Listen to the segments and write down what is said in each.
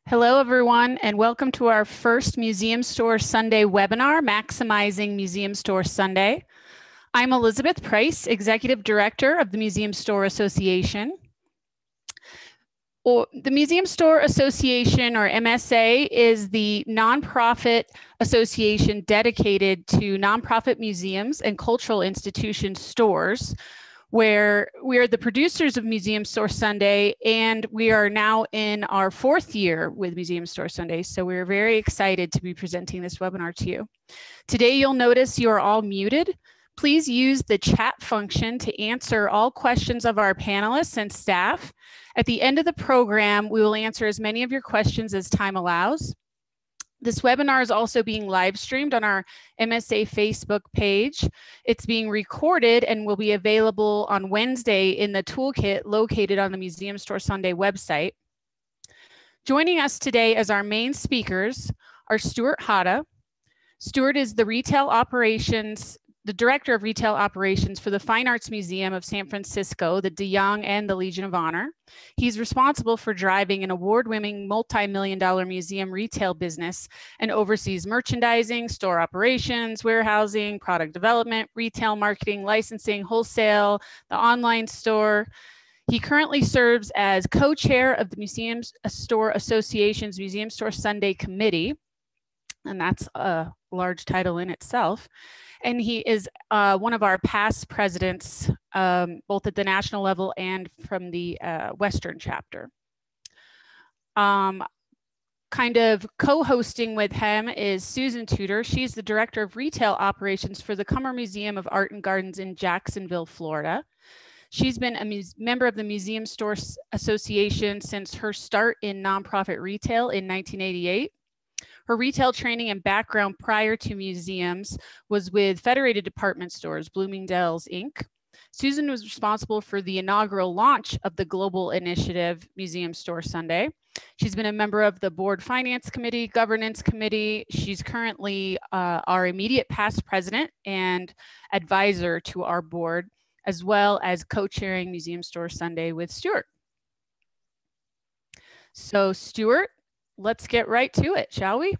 Hello, everyone, and welcome to our first Museum Store Sunday webinar, Maximizing Museum Store Sunday. I'm Elizabeth Price, Executive Director of the Museum Store Association. The Museum Store Association, or MSA, is the nonprofit association dedicated to nonprofit museums and cultural institution stores, where we are the producers of Museum Store Sunday, and we are now in our 4th year with Museum Store Sunday. So we're very excited to be presenting this webinar to you. Today, you'll notice you are all muted. Please use the chat function to answer all questions of our panelists and staff. At the end of the program, we will answer as many of your questions as time allows. This webinar is also being live streamed on our MSA Facebook page. It's being recorded and will be available on Wednesday in the toolkit located on the Museum Store Sunday website. Joining us today as our main speakers are Stuart Hatta. Stuart is the Director of Retail Operations for the Fine Arts Museum of San Francisco, the De Young, and the Legion of Honor. He's responsible for driving an award-winning multi-million-dollar museum retail business and oversees merchandising, store operations, warehousing, product development, retail marketing, licensing, wholesale, the online store. He currently serves as co-chair of the Museum Store Association's Museum Store Sunday Committee, and that's a large title in itself. And he is one of our past presidents, both at the national level and from the Western chapter. Kind of co-hosting with him is Susan Tudor. She's the Director of Retail Operations for the Cummer Museum of Art and Gardens in Jacksonville, Florida. She's been a member of the Museum Store Association since her start in nonprofit retail in 1988. Her retail training and background prior to museums was with Federated Department Stores, Bloomingdale's, Inc. Susan was responsible for the inaugural launch of the global initiative, Museum Store Sunday. She's been a member of the Board Finance Committee, Governance Committee. She's currently our immediate past president and advisor to our board, as well as co-chairing Museum Store Sunday with Stuart. So Stuart, let's get right to it, shall we?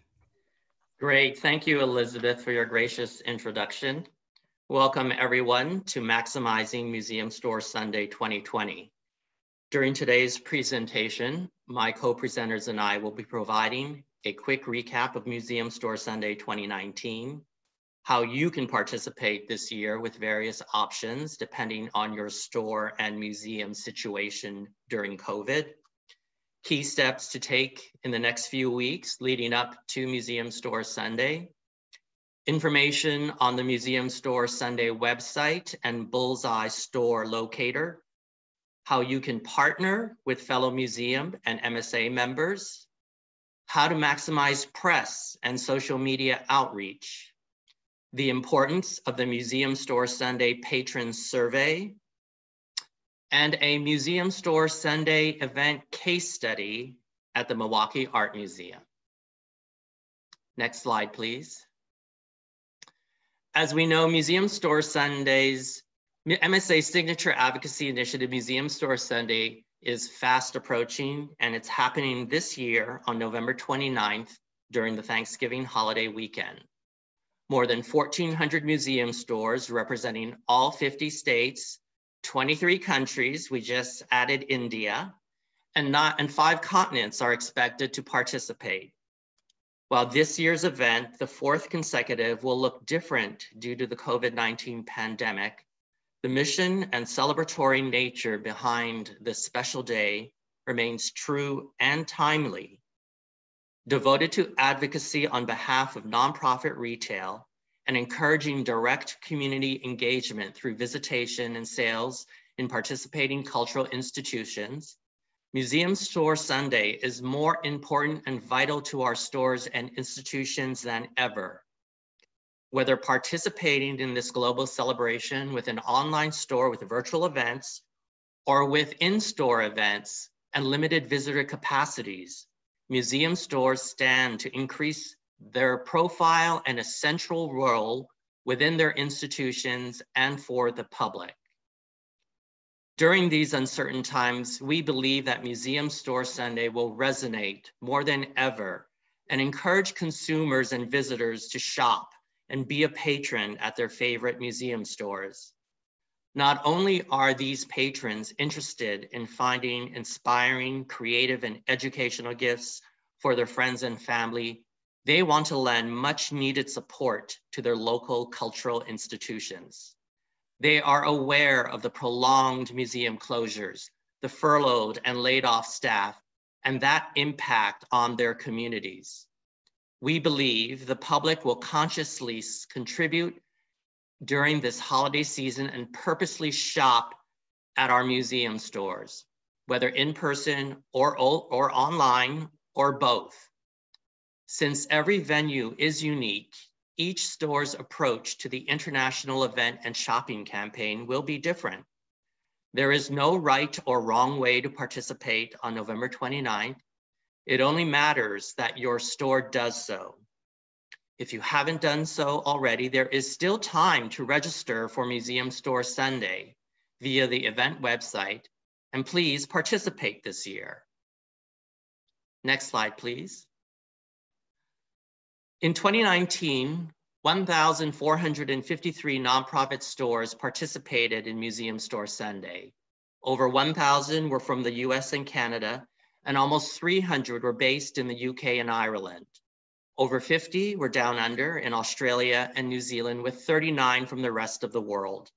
Great. Thank you, Elizabeth, for your gracious introduction. Welcome, everyone, to Maximizing Museum Store Sunday 2020. During today's presentation, my co-presenters and I will be providing a quick recap of Museum Store Sunday 2019, how you can participate this year with various options depending on your store and museum situation during COVID, key steps to take in the next few weeks leading up to Museum Store Sunday, information on the Museum Store Sunday website and Bullseye Store Locator, how you can partner with fellow museum and MSA members, how to maximize press and social media outreach, the importance of the Museum Store Sunday Patron Survey, and a Museum Store Sunday event case study at the Milwaukee Art Museum. Next slide, please. As we know, Museum Store Sundays, MSA's signature advocacy initiative, Museum Store Sunday, is fast approaching, and it's happening this year on November 29th during the Thanksgiving holiday weekend. More than 1,400 museum stores representing all 50 states, 23 countries, we just added India, and 5 continents are expected to participate. While this year's event, the 4th consecutive, will look different due to the COVID-19 pandemic, the mission and celebratory nature behind this special day remains true and timely. Devoted to advocacy on behalf of nonprofit retail and encouraging direct community engagement through visitation and sales in participating cultural institutions, Museum Store Sunday is more important and vital to our stores and institutions than ever. Whether participating in this global celebration with an online store with virtual events or with in-store events and limited visitor capacities, museum stores stand to increase their profile and a central role within their institutions and for the public. During these uncertain times, we believe that Museum Store Sunday will resonate more than ever and encourage consumers and visitors to shop and be a patron at their favorite museum stores. Not only are these patrons interested in finding inspiring, creative, and educational gifts for their friends and family, they want to lend much needed support to their local cultural institutions. They are aware of the prolonged museum closures, the furloughed and laid off staff, and that impact on their communities. We believe the public will consciously contribute during this holiday season and purposely shop at our museum stores, whether in person or online or both. Since every venue is unique, each store's approach to the international event and shopping campaign will be different. There is no right or wrong way to participate on November 29th. It only matters that your store does so. If you haven't done so already, there is still time to register for Museum Store Sunday via the event website, and please participate this year. Next slide, please. In 2019, 1,453 nonprofit stores participated in Museum Store Sunday. Over 1,000 were from the US and Canada, and almost 300 were based in the UK and Ireland. Over 50 were down under in Australia and New Zealand, with 39 from the rest of the world.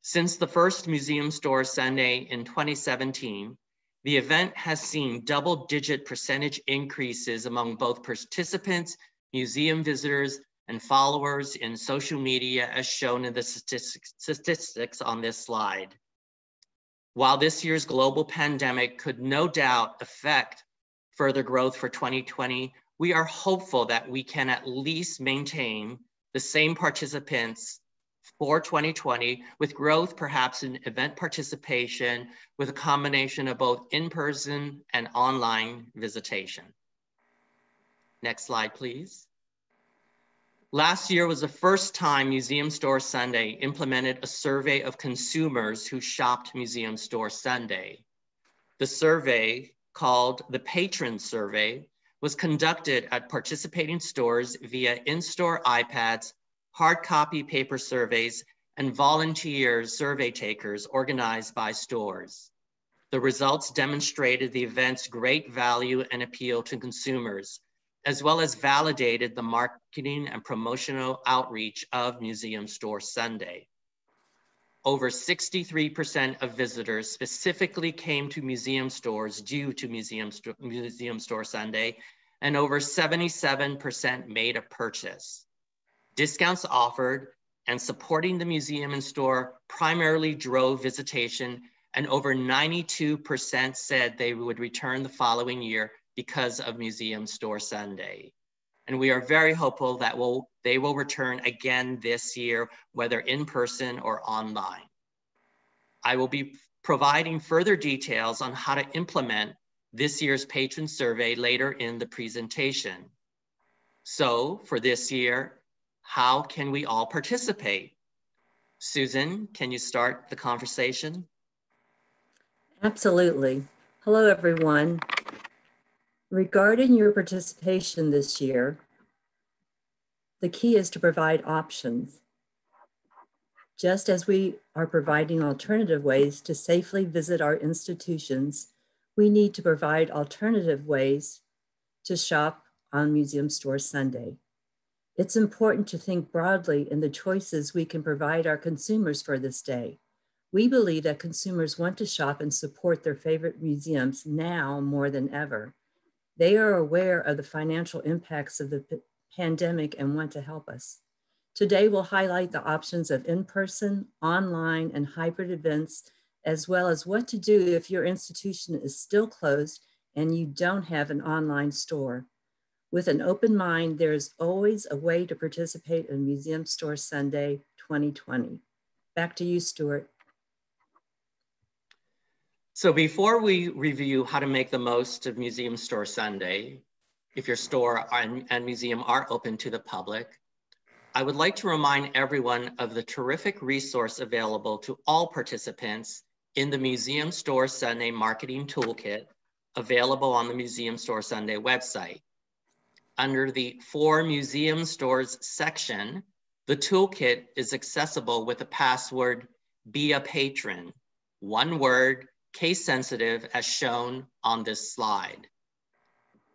Since the first Museum Store Sunday in 2017, the event has seen double-digit percentage increases among both participants, museum visitors, and followers in social media, as shown in the statistics on this slide. While this year's global pandemic could no doubt affect further growth for 2020, we are hopeful that we can at least maintain the same participants for 2020, with growth perhaps in event participation with a combination of both in-person and online visitation. Next slide, please. Last year was the first time Museum Store Sunday implemented a survey of consumers who shopped Museum Store Sunday. The survey, called the Patron Survey, was conducted at participating stores via in-store iPads, hard copy paper surveys, and volunteer survey takers organized by stores. The results demonstrated the event's great value and appeal to consumers, as well as validated the marketing and promotional outreach of Museum Store Sunday. Over 63% of visitors specifically came to museum stores due to Museum Store Sunday, and over 77% made a purchase. Discounts offered and supporting the museum and store primarily drove visitation, and over 92% said they would return the following year because of Museum Store Sunday. And we are very hopeful that they will return again this year, whether in person or online. I will be providing further details on how to implement this year's patron survey later in the presentation. So for this year, how can we all participate? Susan, can you start the conversation? Absolutely. Hello, everyone. Regarding your participation this year, the key is to provide options. Just as we are providing alternative ways to safely visit our institutions, we need to provide alternative ways to shop on Museum Store Sunday. It's important to think broadly in the choices we can provide our consumers for this day. We believe that consumers want to shop and support their favorite museums now more than ever. They are aware of the financial impacts of the pandemic and want to help us. Today, we'll highlight the options of in-person, online, and hybrid events, as well as what to do if your institution is still closed and you don't have an online store. With an open mind, there is always a way to participate in Museum Store Sunday 2020. Back to you, Stuart. So before we review how to make the most of Museum Store Sunday, if your store and museum are open to the public, I would like to remind everyone of the terrific resource available to all participants in the Museum Store Sunday Marketing Toolkit available on the Museum Store Sunday website. Under the For Museum Stores section, the toolkit is accessible with the password Be a Patron, one word, case sensitive, as shown on this slide.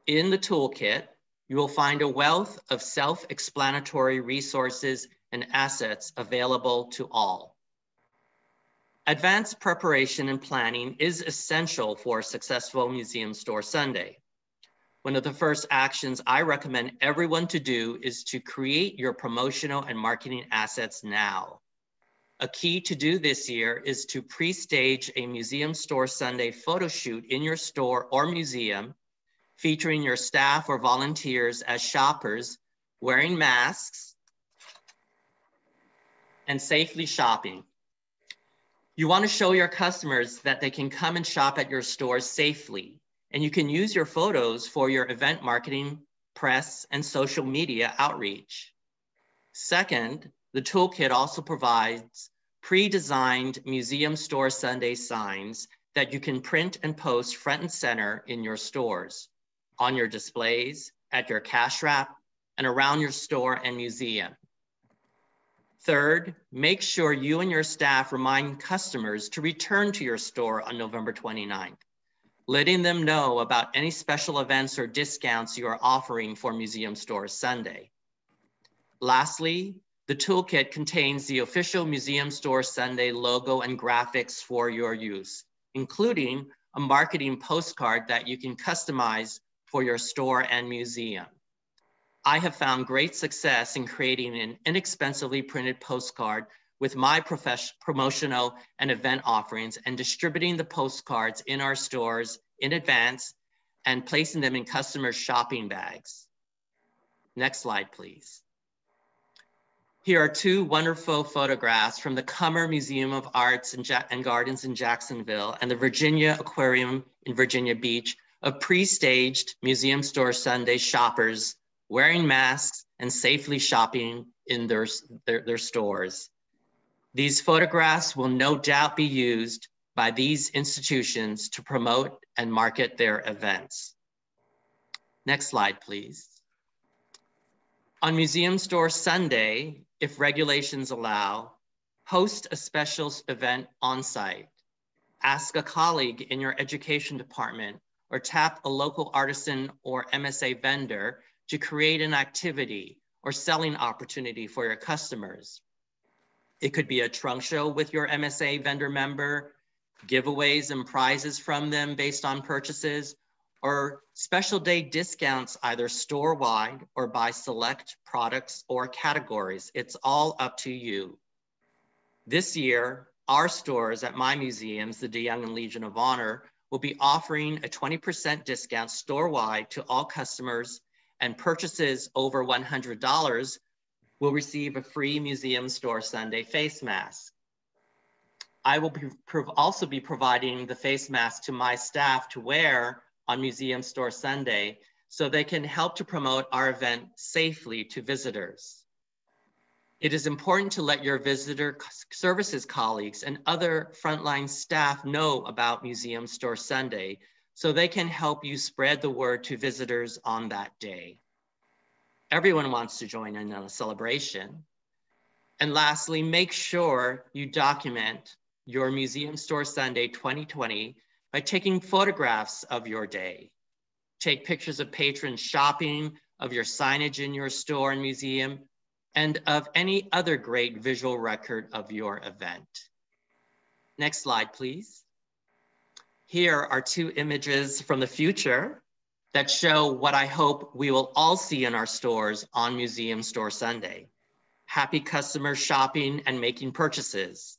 In the toolkit, you will find a wealth of self-explanatory resources and assets available to all. Advanced preparation and planning is essential for a successful Museum Store Sunday. One of the first actions I recommend everyone to do is to create your promotional and marketing assets now. A key to do this year is to pre-stage a Museum Store Sunday photo shoot in your store or museum, featuring your staff or volunteers as shoppers wearing masks and safely shopping. You want to show your customers that they can come and shop at your stores safely, and you can use your photos for your event marketing, press, and social media outreach. Second, the toolkit also provides pre-designed Museum Store Sunday signs that you can print and post front and center in your stores, on your displays, at your cash wrap, and around your store and museum. Third, make sure you and your staff remind customers to return to your store on November 29th, letting them know about any special events or discounts you are offering for Museum Store Sunday. Lastly, the toolkit contains the official Museum Store Sunday logo and graphics for your use, including a marketing postcard that you can customize for your store and museum. I have found great success in creating an inexpensively printed postcard with my promotional and event offerings and distributing the postcards in our stores in advance and placing them in customers' shopping bags. Next slide, please. Here are two wonderful photographs from the Cummer Museum of Arts and Gardens in Jacksonville and the Virginia Aquarium in Virginia Beach of pre-staged Museum Store Sunday shoppers wearing masks and safely shopping in their stores. These photographs will no doubt be used by these institutions to promote and market their events. Next slide, please. On Museum Store Sunday, if regulations allow, host a special event on site. Ask a colleague in your education department or tap a local artisan or MSA vendor to create an activity or selling opportunity for your customers. It could be a trunk show with your MSA vendor member, giveaways and prizes from them based on purchases, or special day discounts either store-wide or by select products or categories. It's all up to you. This year, our stores at my museums, the DeYoung and Legion of Honor, will be offering a 20% discount store-wide to all customers, and purchases over $100 will receive a free Museum Store Sunday face mask. I will also be providing the face mask to my staff to wear on Museum Store Sunday so they can help to promote our event safely to visitors. It is important to let your visitor services colleagues and other frontline staff know about Museum Store Sunday so they can help you spread the word to visitors on that day. Everyone wants to join in on a celebration. And lastly, make sure you document your Museum Store Sunday 2020 by taking photographs of your day. Take pictures of patrons shopping, of your signage in your store and museum, and of any other great visual record of your event. Next slide, please. Here are two images from the future that show what I hope we will all see in our stores on Museum Store Sunday. Happy customers shopping and making purchases.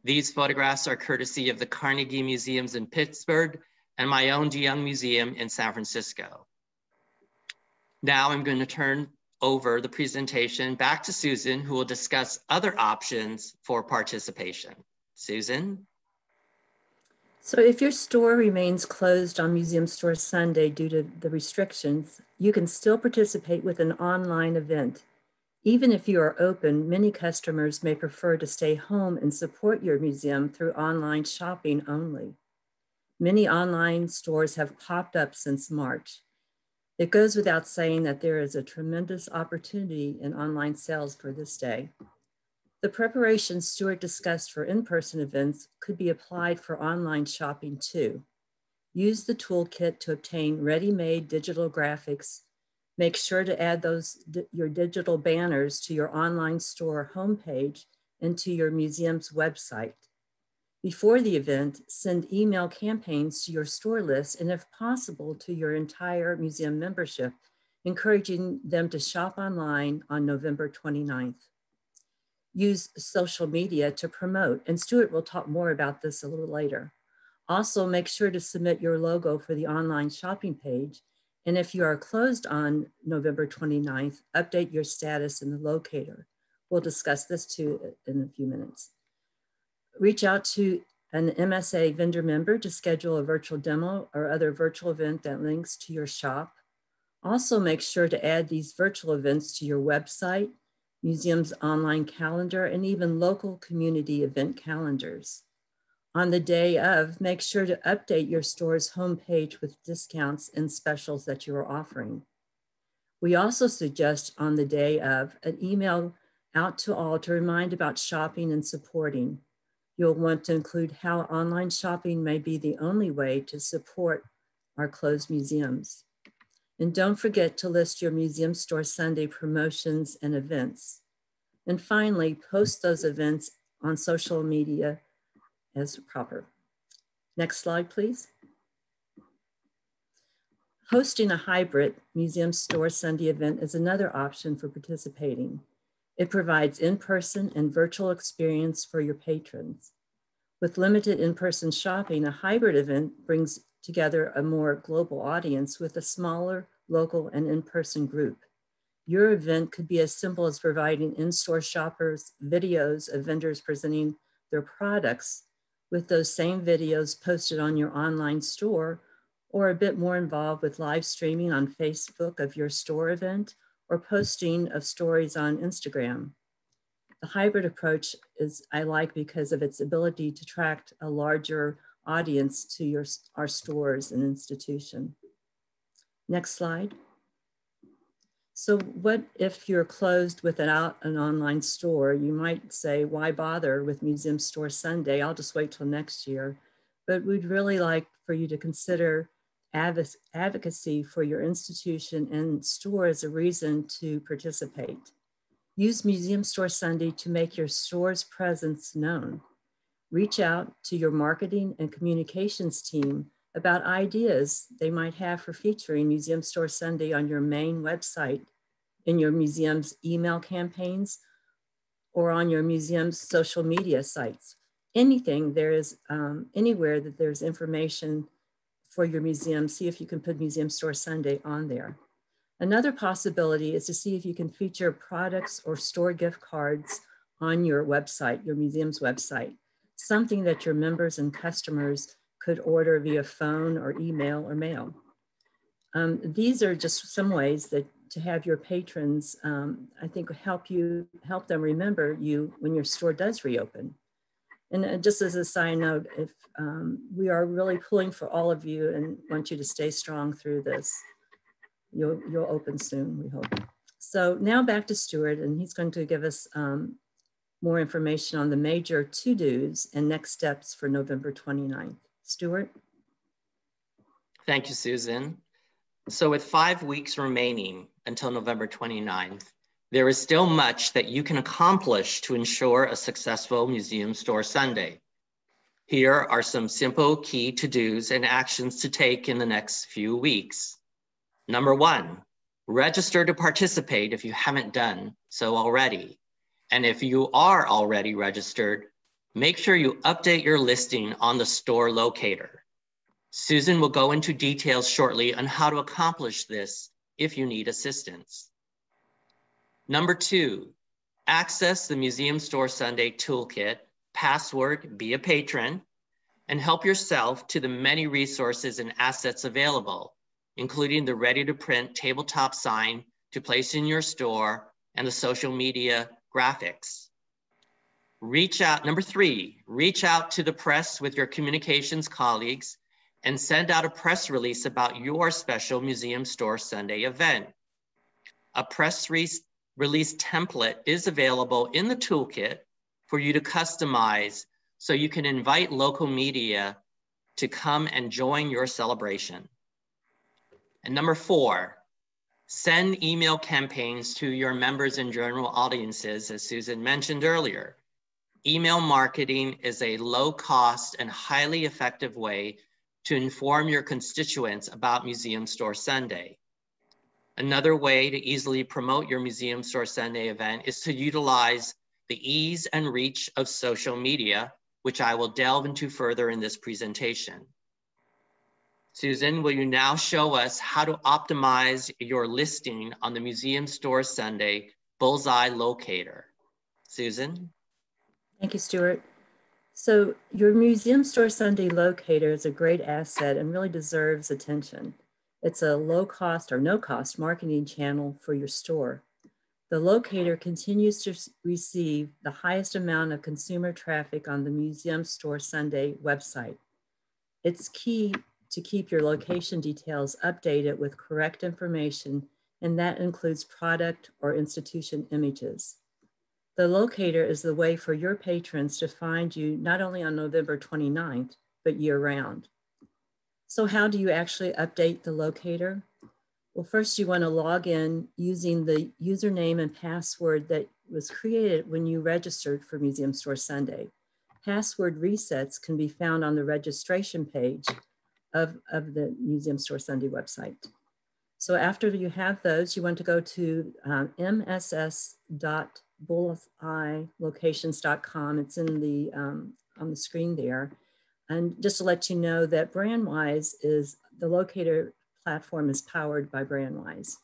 These photographs are courtesy of the Carnegie Museums in Pittsburgh and my own DeYoung Museum in San Francisco. Now I'm going to turn over the presentation back to Susan, who will discuss other options for participation. Susan? So if your store remains closed on Museum Store Sunday due to the restrictions, you can still participate with an online event. Even if you are open, many customers may prefer to stay home and support your museum through online shopping only. Many online stores have popped up since March. It goes without saying that there is a tremendous opportunity in online sales for this day. The preparations Stuart discussed for in-person events could be applied for online shopping too. Use the toolkit to obtain ready-made digital graphics. Make sure to add your digital banners to your online store homepage and to your museum's website. Before the event, send email campaigns to your store list and if possible to your entire museum membership, encouraging them to shop online on November 29th. Use social media to promote, and Stuart will talk more about this a little later. Also, make sure to submit your logo for the online shopping page. And if you are closed on November 29th, update your status in the locator. We'll discuss this too in a few minutes. Reach out to an MSA vendor member to schedule a virtual demo or other virtual event that links to your shop. Also make sure to add these virtual events to your website, museum's online calendar, and even local community event calendars. On the day of, make sure to update your store's homepage with discounts and specials that you are offering. We also suggest on the day of an email out to all to remind about shopping and supporting. You'll want to include how online shopping may be the only way to support our closed museums. And don't forget to list your Museum Store Sunday promotions and events. And finally, post those events on social media as proper. Next slide, please. Hosting a hybrid Museum Store Sunday event is another option for participating. It provides in-person and virtual experience for your patrons. With limited in-person shopping, a hybrid event brings together a more global audience with a smaller local and in-person group. Your event could be as simple as providing in-store shoppers videos of vendors presenting their products with those same videos posted on your online store, or a bit more involved with live streaming on Facebook of your store event or posting of stories on Instagram. The hybrid approach I like because of its ability to attract a larger audience to our stores and institution. Next slide. So what if you're closed without an online store? You might say, why bother with Museum Store Sunday? I'll just wait till next year. But we'd really like for you to consider advocacy for your institution and store as a reason to participate. Use Museum Store Sunday to make your store's presence known. Reach out to your marketing and communications team about ideas they might have for featuring Museum Store Sunday on your main website, in your museum's email campaigns, or on your museum's social media sites. Anything there is, anywhere that there's information for your museum, see if you can put Museum Store Sunday on there. Another possibility is to see if you can feature products or store gift cards on your website, your museum's website, something that your members and customers could order via phone or email or mail. These are just some ways that to have your patrons, I think, help them remember you when your store does reopen. And just as a side note, if we are really pulling for all of you and want you to stay strong through this. You'll open soon, we hope. So now back to Stuart, and he's going to give us more information on the major to-dos and next steps for November 29th. Stuart? Thank you, Susan. So with 5 weeks remaining until November 29th, there is still much that you can accomplish to ensure a successful Museum Store Sunday. Here are some simple key to-dos and actions to take in the next few weeks. Number 1, register to participate if you haven't done so already. And if you are already registered, make sure you update your listing on the store locator. Susan will go into details shortly on how to accomplish this if you need assistance. Number 2, access the Museum Store Sunday toolkit, password, be a patron, and help yourself to the many resources and assets available, including the ready-to-print tabletop sign to place in your store and the social media graphics. Reach out, number 3, reach out to the press with your communications colleagues and send out a press release about your special Museum Store Sunday event. A press release template is available in the toolkit for you to customize so you can invite local media to come and join your celebration. And number 4, send email campaigns to your members and general audiences, as Susan mentioned earlier. Email marketing is a low-cost and highly effective way to inform your constituents about Museum Store Sunday. Another way to easily promote your Museum Store Sunday event is to utilize the ease and reach of social media, which I will delve into further in this presentation. Susan, will you now show us how to optimize your listing on the Museum Store Sunday Bullseye Locator? Susan? Thank you, Stuart. So your Museum Store Sunday Locator is a great asset and really deserves attention. It's a low cost or no cost marketing channel for your store. The locator continues to receive the highest amount of consumer traffic on the Museum Store Sunday website. It's key to keep your location details updated with correct information, and that includes product or institution images. The locator is the way for your patrons to find you not only on November 29th, but year-round. So how do you actually update the locator? Well, first you want to log in using the username and password that was created when you registered for Museum Store Sunday. Password resets can be found on the registration page of the Museum Store Sunday website. So after you have those, you want to go to mss.bullseyelocations.com. It's in the on the screen there. And just to let you know that BrandWise is the locator platform is powered by BrandWise.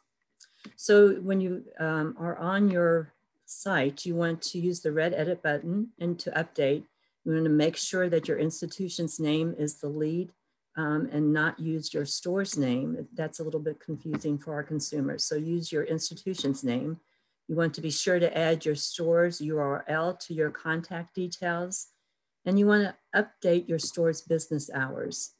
So when you are on your site, you want to use the red edit button and to update. You want to make sure that your institution's name is the lead and not use your store's name. That's a little bit confusing for our consumers. So use your institution's name. You want to be sure to add your store's URL to your contact details. And you want to update your store's business hours.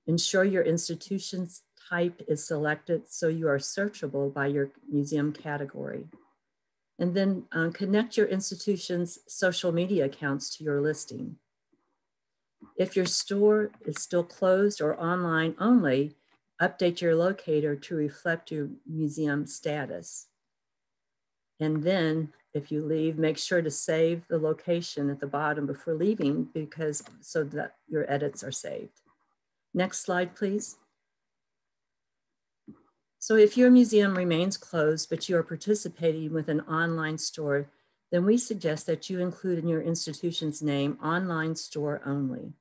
Ensure your institution's type is selected so you are searchable by your museum category. And then connect your institution's social media accounts to your listing. If your store is still closed or online only, update your locator to reflect your museum status. And then if you leave, make sure to save the location at the bottom before leaving so that your edits are saved. Next slide, please. So if your museum remains closed, but you are participating with an online store, then we suggest that you include in your institution's name online store only.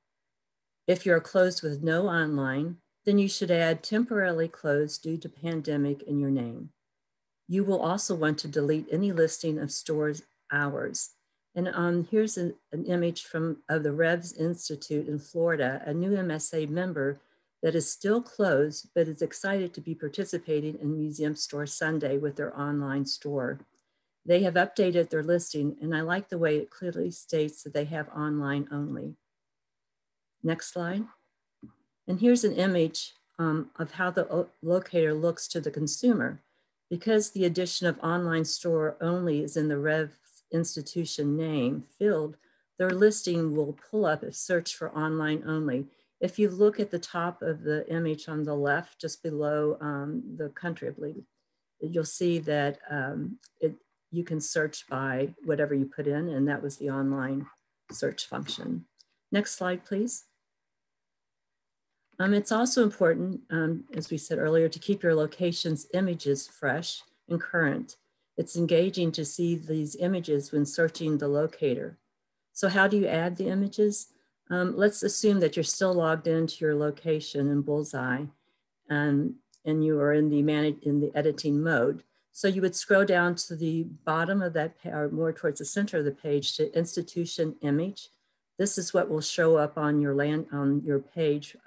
If you're closed with no online, then you should add temporarily closed due to pandemic in your name. You will also want to delete any listing of stores hours. And here's an image of the Revs Institute in Florida, a new MSA member that is still closed, but is excited to be participating in Museum Store Sunday with their online store. They have updated their listing, and I like the way it clearly states that they have online only. Next slide. And here's an image of how the locator looks to the consumer. Because the addition of online store only is in the Rev institution name field, their listing will pull up a search for online only. If you look at the top of the image on the left, just below the country, I believe, you'll see that you can search by whatever you put in, and that was the online search function. Next slide, please. It's also important, as we said earlier, to keep your location's images fresh and current. It's engaging to see these images when searching the locator. So how do you add the images? Let's assume that you're still logged into your location in Bullseye and you are in the editing mode. So you would scroll down to the bottom of that, or more towards the center of the page, to institution image. This is what will show up on your page.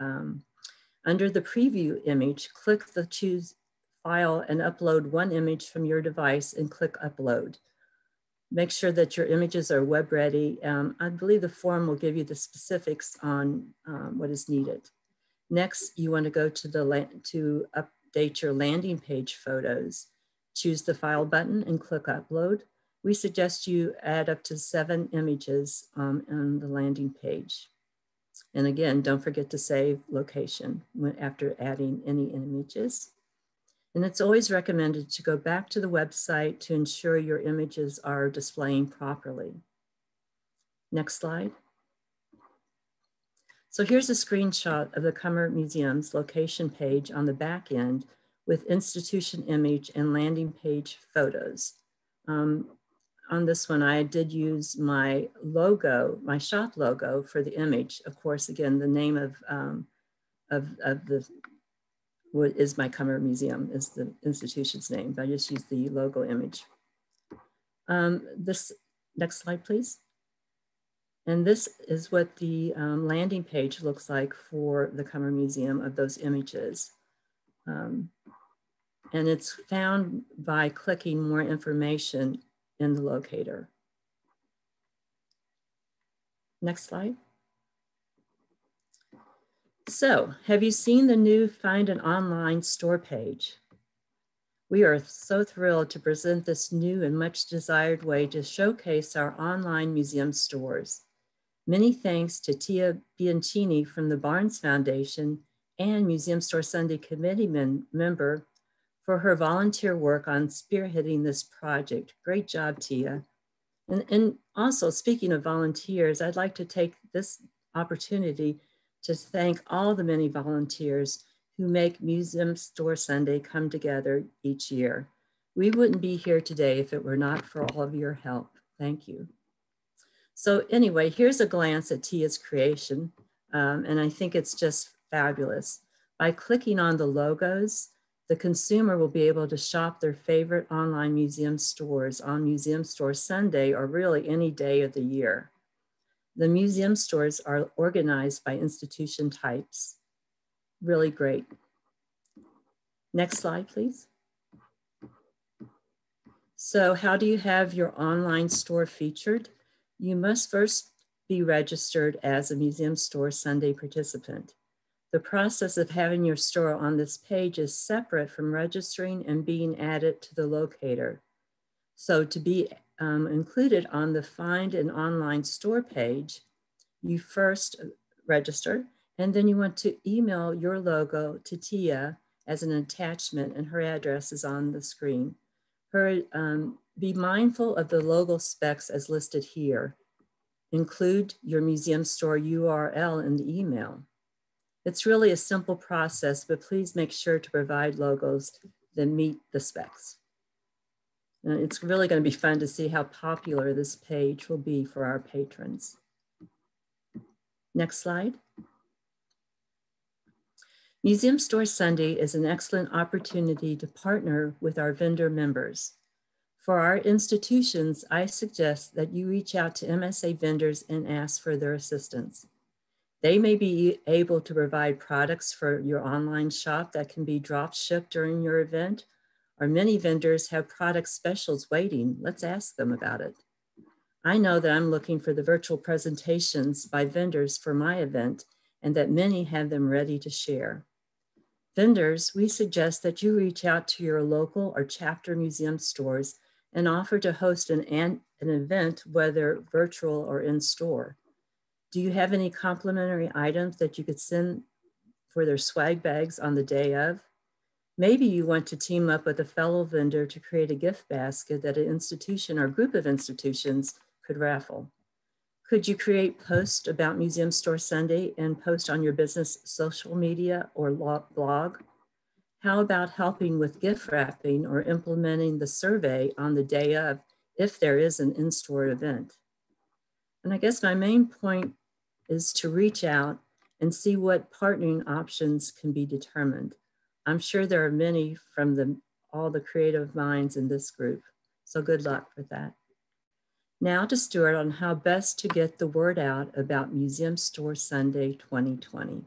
Under the preview image, click the choose file and upload one image from your device and click upload. Make sure that your images are web ready. I believe the form will give you the specifics on what is needed. Next, you want to go to to update your landing page photos. Choose the file button and click upload. We suggest you add up to 7 images on the landing page. And again, don't forget to save location after adding any images. And it's always recommended to go back to the website to ensure your images are displaying properly. Next slide. So here's a screenshot of the Cummer Museum's location page on the back end with institution image and landing page photos. On this one, I did use my logo, my shop logo for the image. Of course, again, the name of what is my Cummer Museum is the institution's name, but I just used the logo image. This next slide, please. And this is what the landing page looks like for the Cummer Museum of those images. And it's found by clicking more information in the locator. Next slide. So, have you seen the new Find an Online store page? We are so thrilled to present this new and much desired way to showcase our online museum stores. Many thanks to Tia Bianchini from the Barnes Foundation and Museum Store Sunday Committee member for her volunteer work on spearheading this project. Great job, Tia. And also, speaking of volunteers, I'd like to take this opportunity to thank all the many volunteers who make Museum Store Sunday come together each year. We wouldn't be here today if it were not for all of your help. Thank you. So anyway, here's a glance at Tia's creation, and I think it's just fabulous. By clicking on the logos, the consumer will be able to shop their favorite online museum stores on Museum Store Sunday or really any day of the year. The museum stores are organized by institution types. Really great. Next slide, please. So how do you have your online store featured? You must first be registered as a Museum Store Sunday participant. The process of having your store on this page is separate from registering and being added to the locator. So to be included on the Find an Online store page, you first register, and then you want to email your logo to Tia as an attachment, and her address is on the screen. Be mindful of the logo specs as listed here. Include your museum store URL in the email. It's really a simple process, but please make sure to provide logos that meet the specs. And it's really going to be fun to see how popular this page will be for our patrons. Next slide. Museum Store Sunday is an excellent opportunity to partner with our vendor members. For our institutions, I suggest that you reach out to MSA vendors and ask for their assistance. They may be able to provide products for your online shop that can be drop shipped during your event, or many vendors have product specials waiting. Let's ask them about it. I know that I'm looking for the virtual presentations by vendors for my event and that many have them ready to share. Vendors, we suggest that you reach out to your local or chapter museum stores and offer to host an event, whether virtual or in store. Do you have any complimentary items that you could send for their swag bags on the day of? Maybe you want to team up with a fellow vendor to create a gift basket that an institution or group of institutions could raffle. Could you create posts about Museum Store Sunday and post on your business social media or blog? How about helping with gift wrapping or implementing the survey on the day of if there is an in-store event? And I guess my main point is to reach out and see what partnering options can be determined. I'm sure there are many from all the creative minds in this group, so good luck with that. Now to Stuart on how best to get the word out about Museum Store Sunday 2020.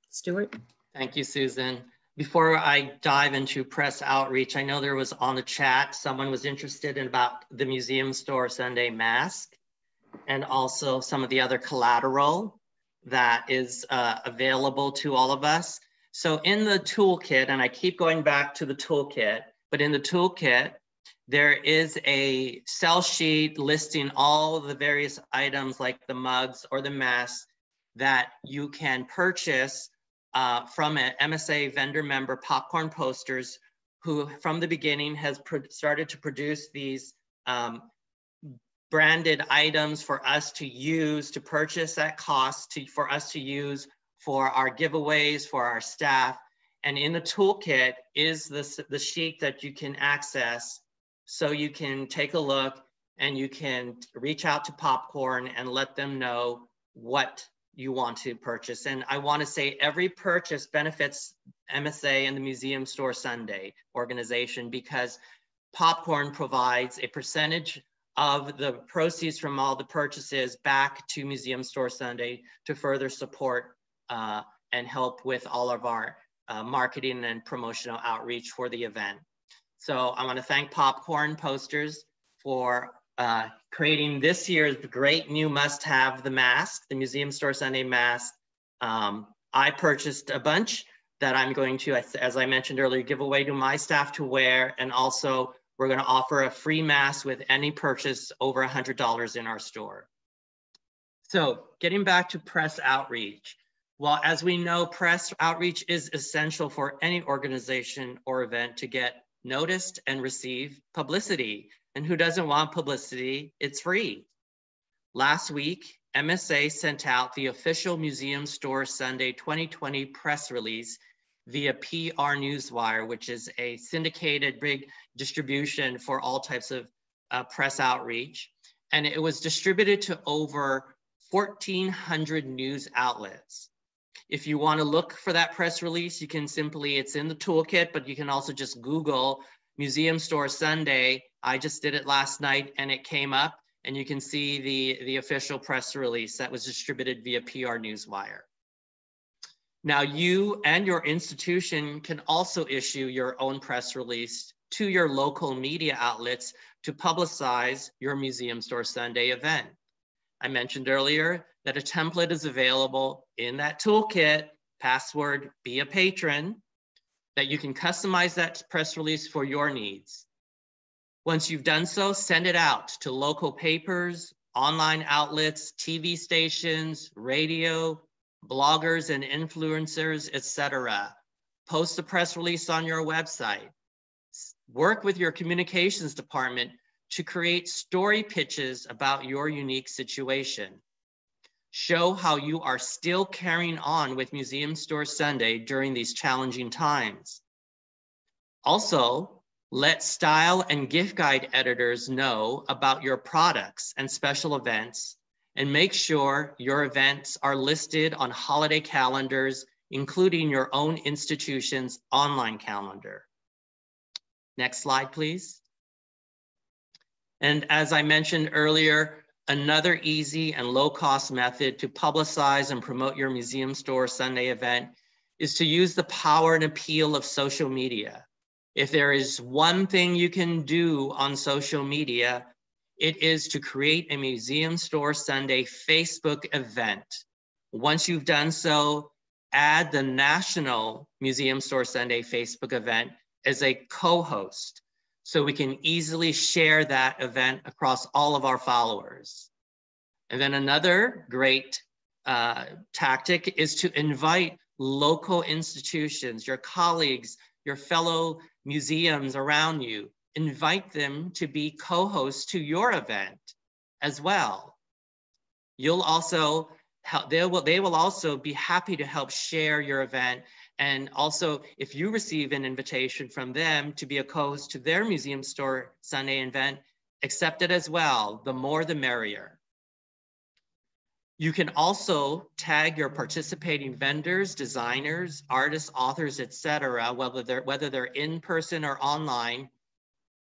Stuart? Thank you, Susan. Before I dive into press outreach, I know there was on the chat, someone was interested in about the Museum Store Sunday mask and also some of the other collateral that is available to all of us. So in the toolkit, and I keep going back to the toolkit, but in the toolkit, there is a sell sheet listing all of the various items like the mugs or the masks that you can purchase from an MSA vendor member, Popcorn Posters, who from the beginning has started to produce these branded items for us to use, to purchase at cost, for us to use for our giveaways, for our staff. And in the toolkit is the sheet that you can access, so you can take a look and you can reach out to Popcorn and let them know what you want to purchase. And I want to say every purchase benefits MSA and the Museum Store Sunday organization, because Popcorn provides a percentage of the proceeds from all the purchases back to Museum Store Sunday to further support and help with all of our marketing and promotional outreach for the event. So I want to thank Popcorn Posters for creating this year's great new must-have, the mask, the Museum Store Sunday mask. I purchased a bunch that I'm going to, as I mentioned earlier, give away to my staff to wear, and also we're going to offer a free mask with any purchase over $100 in our store. So getting back to press outreach. Well, as we know, press outreach is essential for any organization or event to get noticed and receive publicity. And who doesn't want publicity? It's free. Last week, MSA sent out the official Museum Store Sunday 2020 press release via PR Newswire, which is a syndicated big distribution for all types of press outreach. And it was distributed to over 1,400 news outlets. If you want to look for that press release, you can simply, it's in the toolkit, but you can also just Google Museum Store Sunday. I just did it last night and it came up, and you can see the official press release that was distributed via PR Newswire. Now, you and your institution can also issue your own press release to your local media outlets to publicize your Museum Store Sunday event. I mentioned earlier that a template is available in that toolkit, password be a patron, that you can customize that press release for your needs. Once you've done so, send it out to local papers, online outlets, TV stations, radio, bloggers and influencers, etc. Post the press release on your website. Work with your communications department to create story pitches about your unique situation. Show how you are still carrying on with Museum Store Sunday during these challenging times. Also, let style and gift guide editors know about your products and special events, and make sure your events are listed on holiday calendars, including your own institution's online calendar. Next slide, please. And as I mentioned earlier, another easy and low-cost method to publicize and promote your Museum Store Sunday event is to use the power and appeal of social media. If there is one thing you can do on social media, it is to create a Museum Store Sunday Facebook event. Once you've done so, add the National Museum Store Sunday Facebook event as a co-host, so we can easily share that event across all of our followers. And then another great tactic is to invite local institutions, your colleagues, your fellow museums around you. Invite them to be co-hosts to your event as well. You'll also they will also be happy to help share your event. And also, if you receive an invitation from them to be a co-host to their Museum Store Sunday event, accept it as well. The more, the merrier. You can also tag your participating vendors, designers, artists, authors, etc., whether they're in person or online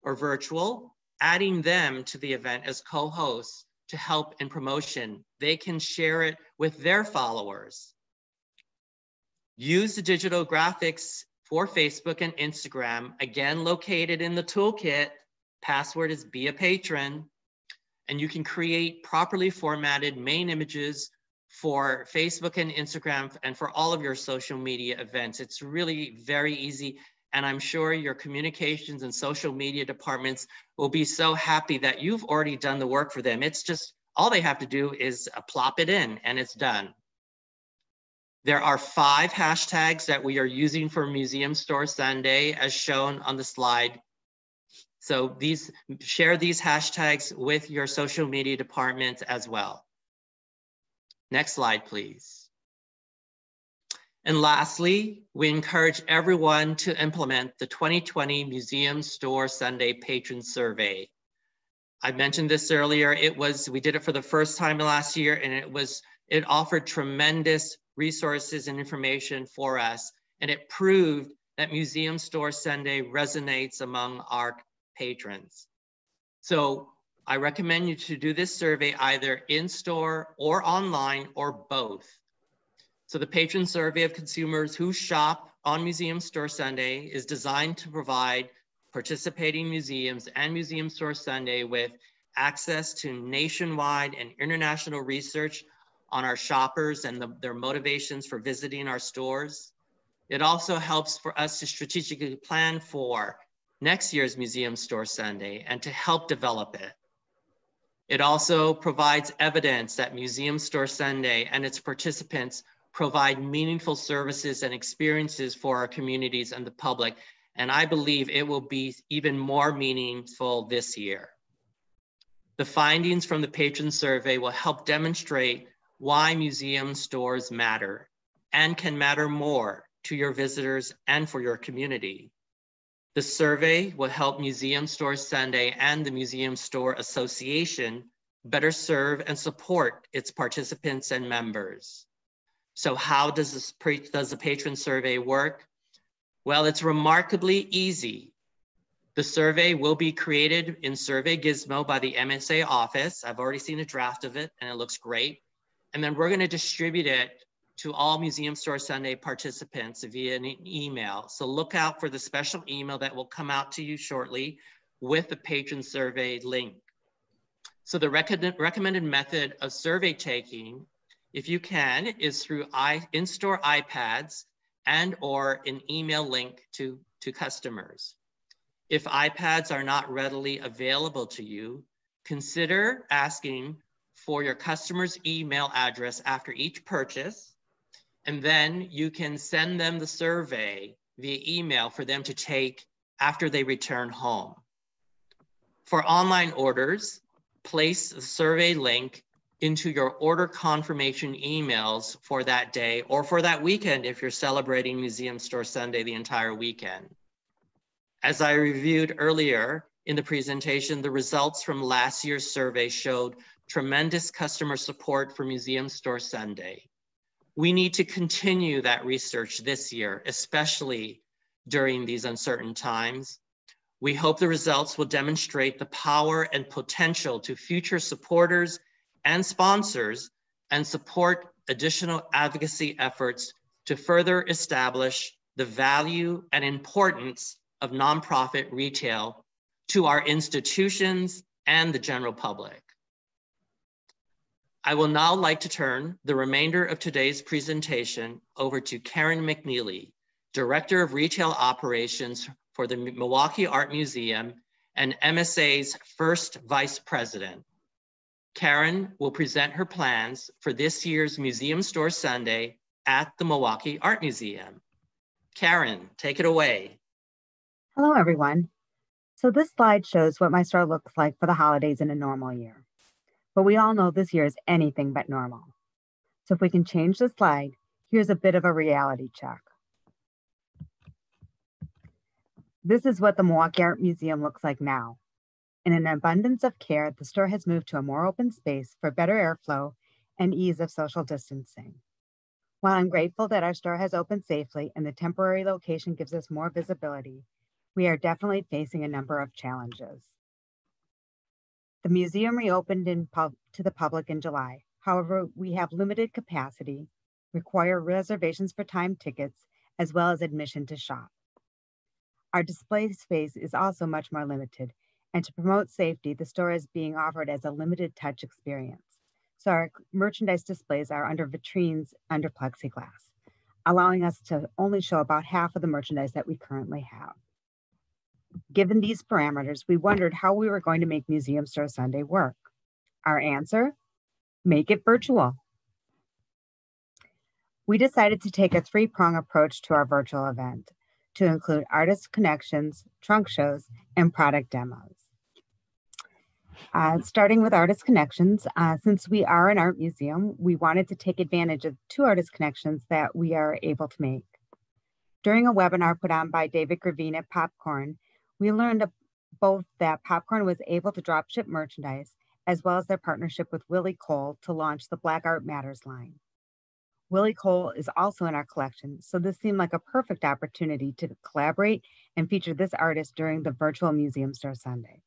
or virtual, adding them to the event as co-hosts to help in promotion. They can share it with their followers. Use the digital graphics for Facebook and Instagram, again, located in the toolkit. Password is be a patron. And you can create properly formatted main images for Facebook and Instagram and for all of your social media events. It's really very easy. And I'm sure your communications and social media departments will be so happy that you've already done the work for them. It's just, all they have to do is plop it in and it's done. There are 5 hashtags that we are using for Museum Store Sunday as shown on the slide. So share these hashtags with your social media departments as well. Next slide, please. And lastly, we encourage everyone to implement the 2020 Museum Store Sunday Patron Survey. I mentioned this earlier. We did it for the first time last year, and it offered tremendous resources and information for us, and it proved that Museum Store Sunday resonates among our patrons. So I recommend you to do this survey either in store or online or both. So the patron survey of consumers who shop on Museum Store Sunday is designed to provide participating museums and Museum Store Sunday with access to nationwide and international research on our shoppers and their motivations for visiting our stores. It also helps for us to strategically plan for next year's Museum Store Sunday and to help develop it. It also provides evidence that Museum Store Sunday and its participants provide meaningful services and experiences for our communities and the public. And I believe it will be even more meaningful this year. The findings from the patron survey will help demonstrate why museum stores matter and can matter more to your visitors and for your community. The survey will help Museum Store Sunday and the Museum Store Association better serve and support its participants and members. So how does the patron survey work? Well, it's remarkably easy. The survey will be created in Survey Gizmo by the MSA office. I've already seen a draft of it and it looks great. And then we're going to distribute it to all Museum Store Sunday participants via an email. So look out for the special email that will come out to you shortly with the patron survey link. So the recommended method of survey taking, if you can, is through in-store iPads and or an email link to customers. If iPads are not readily available to you, consider asking for your customer's email address after each purchase, and then you can send them the survey via email for them to take after they return home. For online orders, place the survey link into your order confirmation emails for that day or for that weekend if you're celebrating Museum Store Sunday the entire weekend. As I reviewed earlier in the presentation, the results from last year's survey showed tremendous customer support for Museum Store Sunday. We need to continue that research this year, especially during these uncertain times. We hope the results will demonstrate the power and potential to future supporters and sponsors and support additional advocacy efforts to further establish the value and importance of nonprofit retail to our institutions and the general public. I will now like to turn the remainder of today's presentation over to Karen McNeely, Director of Retail Operations for the Milwaukee Art Museum and MSA's first Vice President. Karen will present her plans for this year's Museum Store Sunday at the Milwaukee Art Museum. Karen, take it away. Hello, everyone. So this slide shows what my store looks like for the holidays in a normal year. But we all know this year is anything but normal. So if we can change the slide, here's a bit of a reality check. This is what the Milwaukee Art Museum looks like now. In an abundance of care, the store has moved to a more open space for better airflow and ease of social distancing. While I'm grateful that our store has opened safely and the temporary location gives us more visibility, we are definitely facing a number of challenges. The museum reopened to the public in July. However, we have limited capacity, require reservations for time tickets, as well as admission to shop. Our display space is also much more limited, and to promote safety, the store is being offered as a limited touch experience. So our merchandise displays are under vitrines under plexiglass, allowing us to only show about half of the merchandise that we currently have. Given these parameters, we wondered how we were going to make Museum Store Sunday work. Our answer? Make it virtual. We decided to take a three-prong approach to our virtual event to include artist connections, trunk shows, and product demos. Starting with artist connections, since we are an art museum, we wanted to take advantage of two artist connections that we are able to make. During a webinar put on by David Gravine at Popcorn, we learned both that Popcorn was able to drop ship merchandise, as well as their partnership with Willie Cole to launch the Black Art Matters line. Willie Cole is also in our collection, so this seemed like a perfect opportunity to collaborate and feature this artist during the virtual Museum Store Sunday.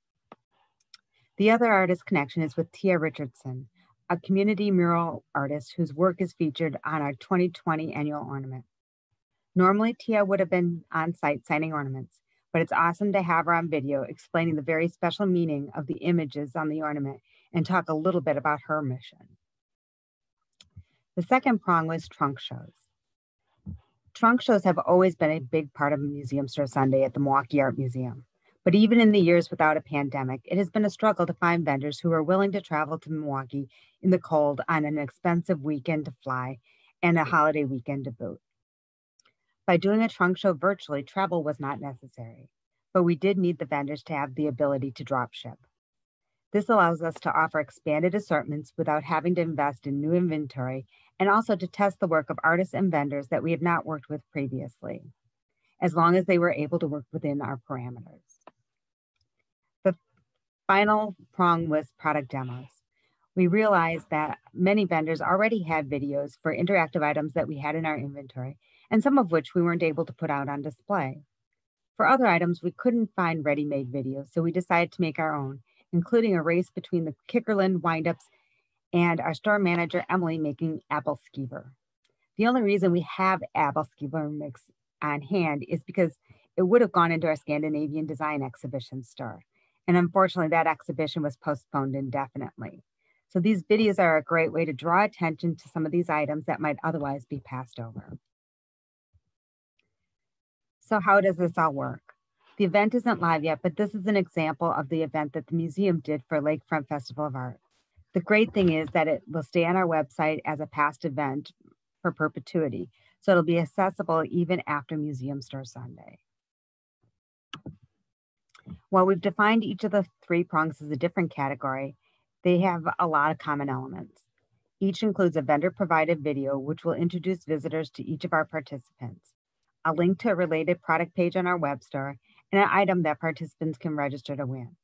The other artist connection is with Tia Richardson, a community mural artist whose work is featured on our 2020 annual ornament. Normally, Tia would have been on site signing ornaments, but it's awesome to have her on video explaining the very special meaning of the images on the ornament and talk a little bit about her mission. The second prong was trunk shows. Trunk shows have always been a big part of Museum Store Sunday at the Milwaukee Art Museum. But even in the years without a pandemic, it has been a struggle to find vendors who are willing to travel to Milwaukee in the cold on an expensive weekend to fly and a holiday weekend to boot. By doing a trunk show virtually, travel was not necessary, but we did need the vendors to have the ability to drop ship. This allows us to offer expanded assortments without having to invest in new inventory, and also to test the work of artists and vendors that we have not worked with previously, as long as they were able to work within our parameters. The final prong was product demos. We realized that many vendors already had videos for interactive items that we had in our inventory, and some of which we weren't able to put out on display. For other items, we couldn't find ready-made videos, so we decided to make our own, including a race between the Kickerland windups and our store manager, Emily, making apple skeever. The only reason we have apple skeever mix on hand is because it would have gone into our Scandinavian Design Exhibition store. And unfortunately, that exhibition was postponed indefinitely. So these videos are a great way to draw attention to some of these items that might otherwise be passed over. So how does this all work? The event isn't live yet, but this is an example of the event that the museum did for Lakefront Festival of Art. The great thing is that it will stay on our website as a past event for perpetuity, so it'll be accessible even after Museum Store Sunday. While we've defined each of the three prongs as a different category, they have a lot of common elements. Each includes a vendor-provided video, which will introduce visitors to each of our participants, a link to a related product page on our web store, and an item that participants can register to win.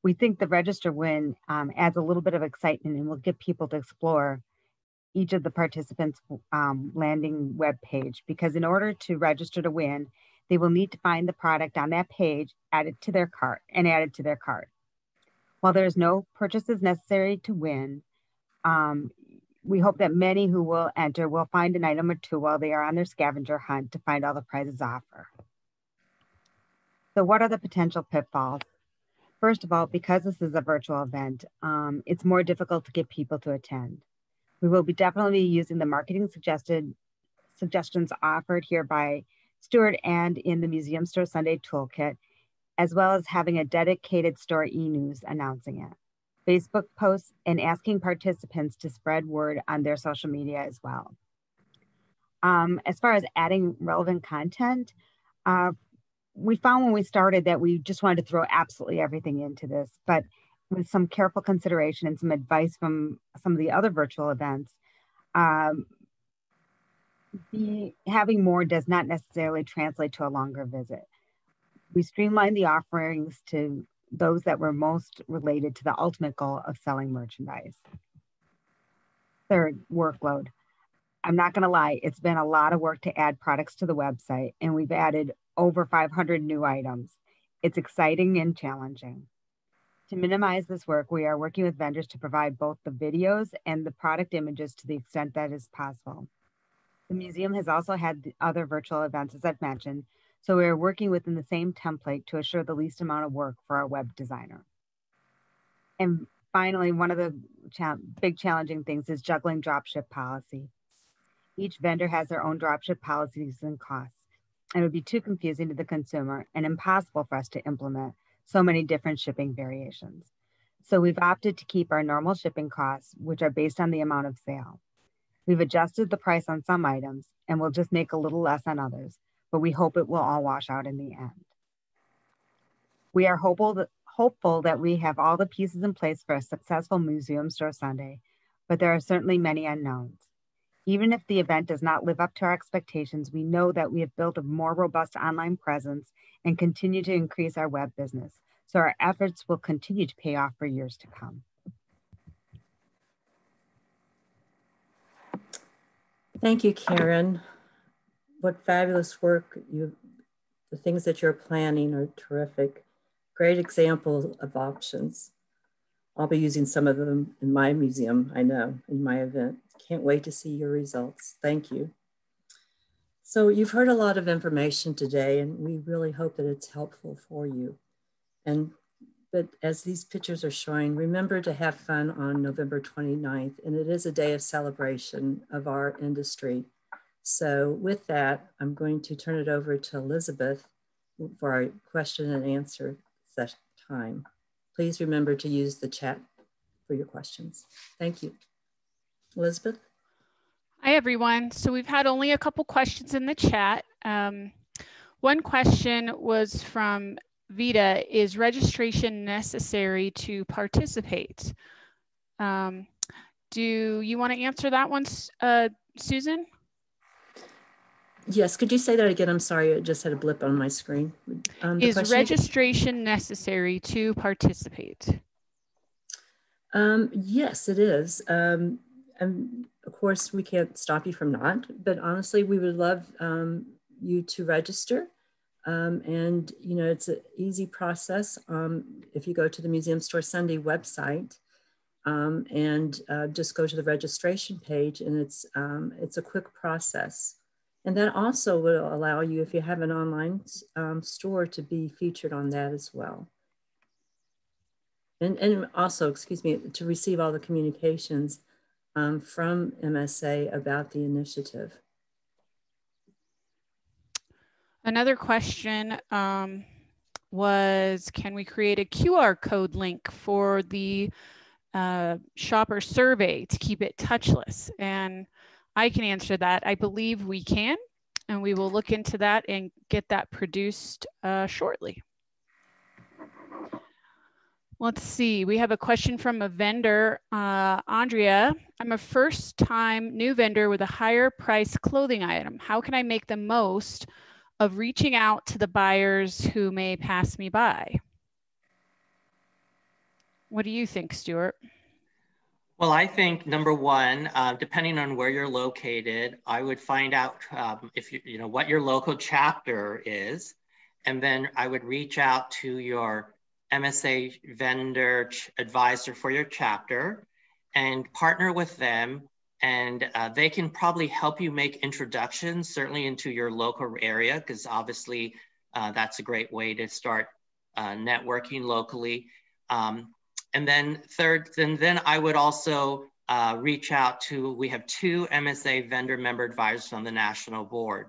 We think the register win adds a little bit of excitement and will get people to explore each of the participants' landing web page, because in order to register to win, they will need to find the product on that page, add it to their cart. While there is no purchases necessary to win, we hope that many who will enter will find an item or two while they are on their scavenger hunt to find all the prizes offer. So what are the potential pitfalls? First of all, because this is a virtual event, it's more difficult to get people to attend. We will be definitely using the marketing suggestions offered here by Stuart and in the Museum Store Sunday toolkit, as well as having a dedicated store e-news announcing it, Facebook posts, and asking participants to spread word on their social media as well. As far as adding relevant content, we found when we started that we just wanted to throw absolutely everything into this, but with some careful consideration and some advice from some of the other virtual events, having more does not necessarily translate to a longer visit. We streamlined the offerings to those that were most related to the ultimate goal of selling merchandise. Third, workload. I'm not going to lie, it's been a lot of work to add products to the website, and we've added over 500 new items. It's exciting and challenging. To minimize this work, we are working with vendors to provide both the videos and the product images to the extent that is possible. The museum has also had other virtual events, as I've mentioned, So we are working within the same template to assure the least amount of work for our web designer. And finally, one of the big challenging things is juggling dropship policy. Each vendor has their own dropship policies and costs, and it would be too confusing to the consumer and impossible for us to implement so many different shipping variations. So we've opted to keep our normal shipping costs, which are based on the amount of sale. We've adjusted the price on some items and we'll just make a little less on others, but we hope it will all wash out in the end. We are hopeful that we have all the pieces in place for a successful Museum Store Sunday, but there are certainly many unknowns. Even if the event does not live up to our expectations, we know that we have built a more robust online presence and continue to increase our web business. So our efforts will continue to pay off for years to come. Thank you, Karen. What fabulous work. The things that you're planning are terrific. Great example of options. I'll be using some of them in my museum, I know, in my event. Can't wait to see your results. Thank you. So you've heard a lot of information today, and we really hope that it's helpful for you. But as these pictures are showing, remember to have fun on November 29th, and it is a day of celebration of our industry. So with that, I'm going to turn it over to Elizabeth for our question and answer session time. Please remember to use the chat for your questions. Thank you. Elizabeth? Hi, everyone. So we've had only a couple questions in the chat. One question was from Vita: is registration necessary to participate? Do you want to answer that one, Susan? Yes, could you say that again? I'm sorry, I just had a blip on my screen. Is registration necessary to participate? Yes, it is. And of course, we can't stop you from not, but honestly, we would love you to register. And you know, it's an easy process. If you go to the Museum Store Sunday website and just go to the registration page, and it's a quick process. And that also will allow you, if you have an online store, to be featured on that as well. And also, excuse me, to receive all the communications from MSA about the initiative. Another question was, can we create a QR code link for the shopper survey to keep it touchless? And I can answer that. I believe we can, and we will look into that and get that produced shortly. Let's see, we have a question from a vendor, Andrea. I'm a first-time new vendor with a higher price clothing item. How can I make the most of reaching out to the buyers who may pass me by? What do you think, Stuart? Well, I think number one, depending on where you're located, I would find out if you know what your local chapter is, and then I would reach out to your MSA vendor advisor for your chapter and partner with them, and they can probably help you make introductions, certainly into your local area, because obviously that's a great way to start networking locally. And then third, then I would also reach out to, we have 2 MSA vendor member advisors on the national board,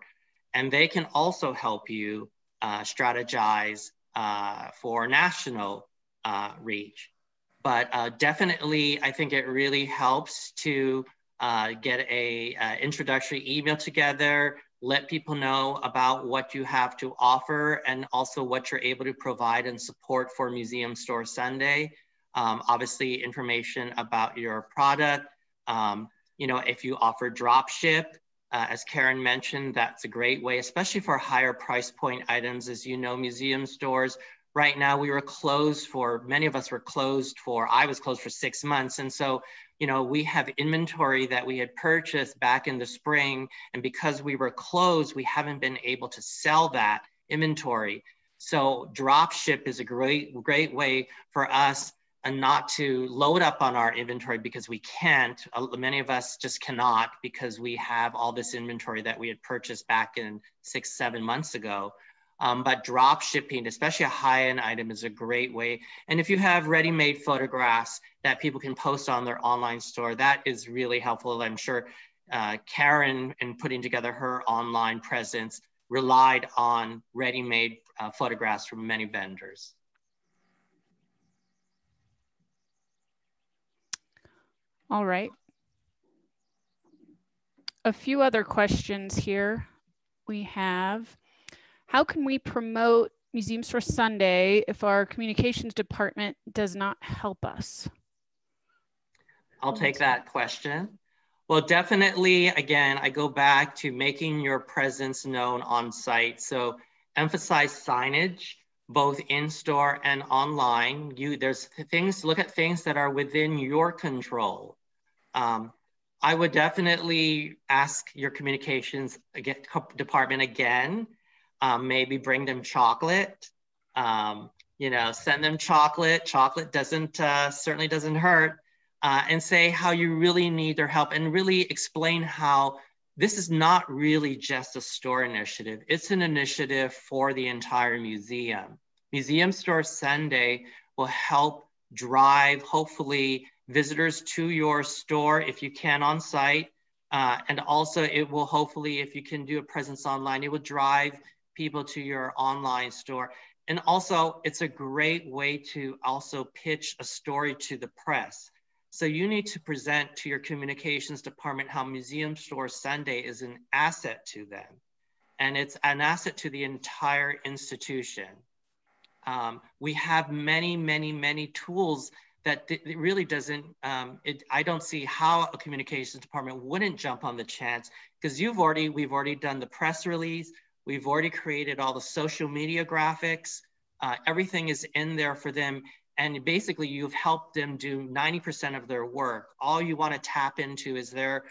and they can also help you strategize for national reach. But definitely, I think it really helps to get a introductory email together, let people know about what you have to offer and also what you're able to provide and support for Museum Store Sunday. Obviously, information about your product. You know, if you offer drop ship, as Karen mentioned, that's a great way, especially for higher price point items. As you know, museum stores, right now we were closed for, many of us were closed for, I was closed for 6 months. And so, you know, we have inventory that we had purchased back in the spring. And because we were closed, we haven't been able to sell that inventory. So drop ship is a great way for us and not to load up on our inventory, because we can't. Many of us just cannot, because we have all this inventory that we had purchased back in 6-7 months ago. But drop shipping, especially a high-end item, is a great way. And if you have ready-made photographs that people can post on their online store, that is really helpful. I'm sure Karen, in putting together her online presence, relied on ready-made photographs from many vendors. All right. A few other questions here we have. How can we promote Museum Store Sunday if our communications department does not help us? I'll take that question. Well, definitely, again, I go back to making your presence known on site. So emphasize signage, both in-store and online. Look at things that are within your control. I would definitely ask your communications department again, maybe bring them chocolate, send them chocolate. Chocolate certainly doesn't hurt. And say how you really need their help, and really explain how this is not really just a store initiative. It's an initiative for the entire museum. Museum Store Sunday will help drive, hopefully, visitors to your store if you can on site. And also it will hopefully, if you can do a presence online, it will drive people to your online store. And also it's a great way to also pitch a story to the press. So you need to present to your communications department how Museum Store Sunday is an asset to them. And it's an asset to the entire institution. We have many, many, many tools that it really doesn't, I don't see how a communications department wouldn't jump on the chance, because we've already done the press release. We've already created all the social media graphics. Everything is in there for them. And basically you've helped them do 90% of their work. All you want to tap into is their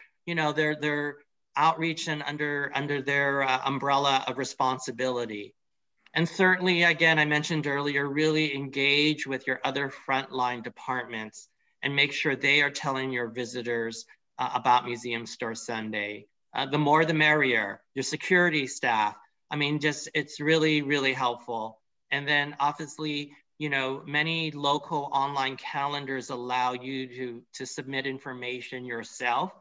outreach and under their umbrella of responsibility. And certainly, again, I mentioned earlier, really engage with your other frontline departments and make sure they are telling your visitors about Museum Store Sunday. The more the merrier. Your security staff, I mean, it's really, really helpful. And then obviously, many local online calendars allow you to submit information yourself.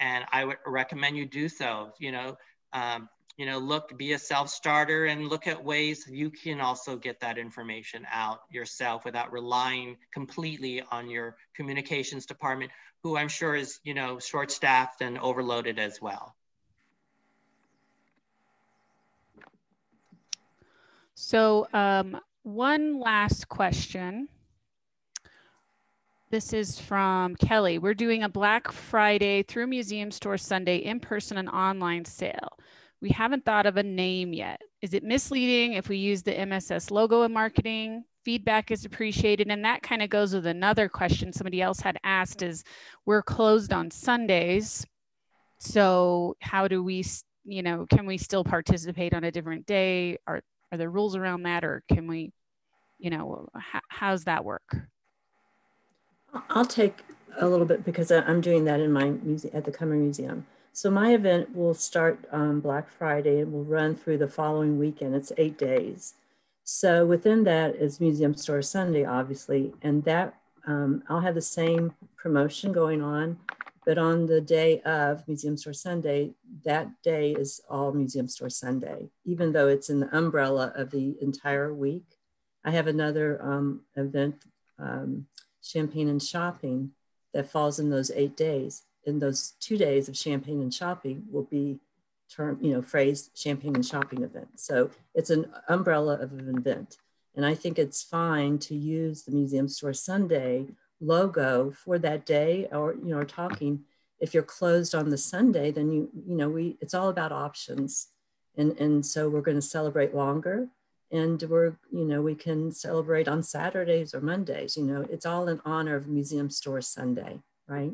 And I would recommend you do so. Be a self-starter and look at ways you can also get that information out yourself without relying completely on your communications department, who I'm sure is, short-staffed and overloaded as well. So one last question. This is from Kelly. We're doing a Black Friday through Museum Store Sunday in-person and online sale. We haven't thought of a name yet. Is it misleading if we use the MSS logo in marketing? Feedback is appreciated. And that kind of goes with another question somebody else had asked is, we're closed on Sundays. So how do we, can we still participate on a different day? Are there rules around that, or can we, how's that work? I'll take a little bit because I'm doing that in my museum at the Cummer Museum. So my event will start Black Friday and will run through the following weekend. It's 8 days. So within that is Museum Store Sunday, obviously, and that I'll have the same promotion going on, but on the day of Museum Store Sunday, that day is all Museum Store Sunday, even though it's in the umbrella of the entire week. I have another event, Champagne and Shopping, that falls in those 8 days. In those 2 days of Champagne and Shopping will be phrased Champagne and Shopping event. So it's an umbrella of an event. And I think it's fine to use the Museum Store Sunday logo for that day, or, talking, if you're closed on the Sunday, then it's all about options. And so we're going to celebrate longer, and we can celebrate on Saturdays or Mondays, it's all in honor of Museum Store Sunday, right?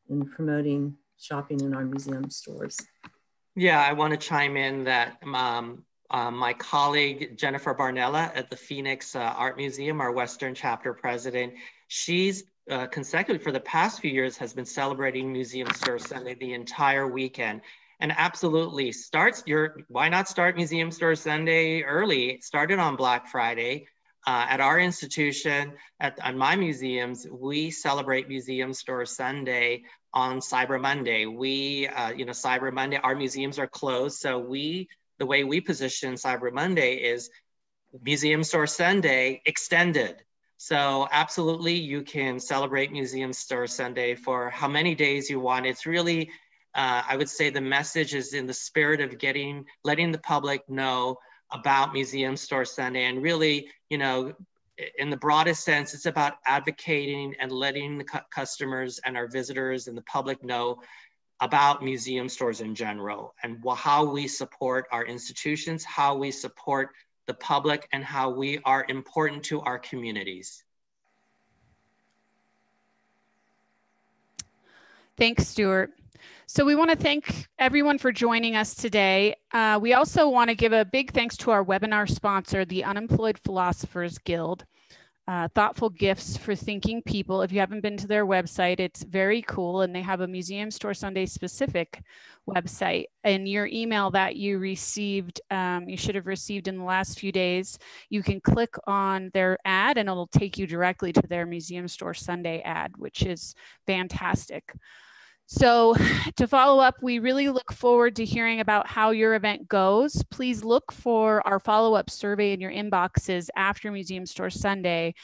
And promoting shopping in our museum stores. Yeah, I want to chime in that my colleague, Jennifer Barnella at the Phoenix Art Museum, our Western chapter president, she's consecutively for the past few years has been celebrating Museum Store Sunday the entire weekend. And absolutely, why not start Museum Store Sunday early? It started on Black Friday. At our institution, at my museums, we celebrate Museum Store Sunday on Cyber Monday. Cyber Monday, our museums are closed. So the way we position Cyber Monday is Museum Store Sunday extended. So absolutely, you can celebrate Museum Store Sunday for how many days you want. It's really, I would say the message is in the spirit of letting the public know about Museum Store Sunday. And really, in the broadest sense, it's about advocating and letting the customers and our visitors and the public know about museum stores in general and how we support our institutions, how we support the public, and how we are important to our communities. Thanks, Stuart. So we want to thank everyone for joining us today. We also want to give a big thanks to our webinar sponsor, the Unemployed Philosophers Guild. Thoughtful Gifts for Thinking People. If you haven't been to their website, it's very cool, and they have a Museum Store Sunday specific website. In your email that you received, you should have received in the last few days, you can click on their ad and it'll take you directly to their Museum Store Sunday ad, which is fantastic. So to follow up, we really look forward to hearing about how your event goes. Please look for our follow-up survey in your inboxes after Museum Store Sunday,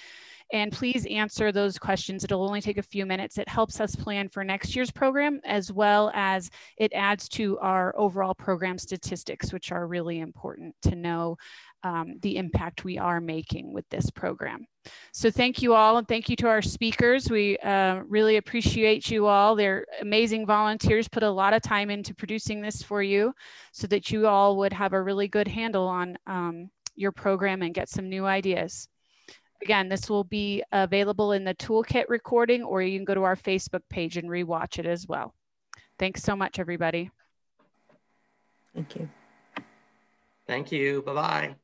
and please answer those questions. It'll only take a few minutes. It helps us plan for next year's program, as well as it adds to our overall program statistics, which are really important to know the impact we are making with this program. So thank you all, and thank you to our speakers. We really appreciate you all. They're amazing volunteers, put a lot of time into producing this for you so that you all would have a really good handle on your program and get some new ideas. Again, this will be available in the toolkit recording, or you can go to our Facebook page and rewatch it as well. Thanks so much, everybody. Thank you. Thank you. Bye-bye.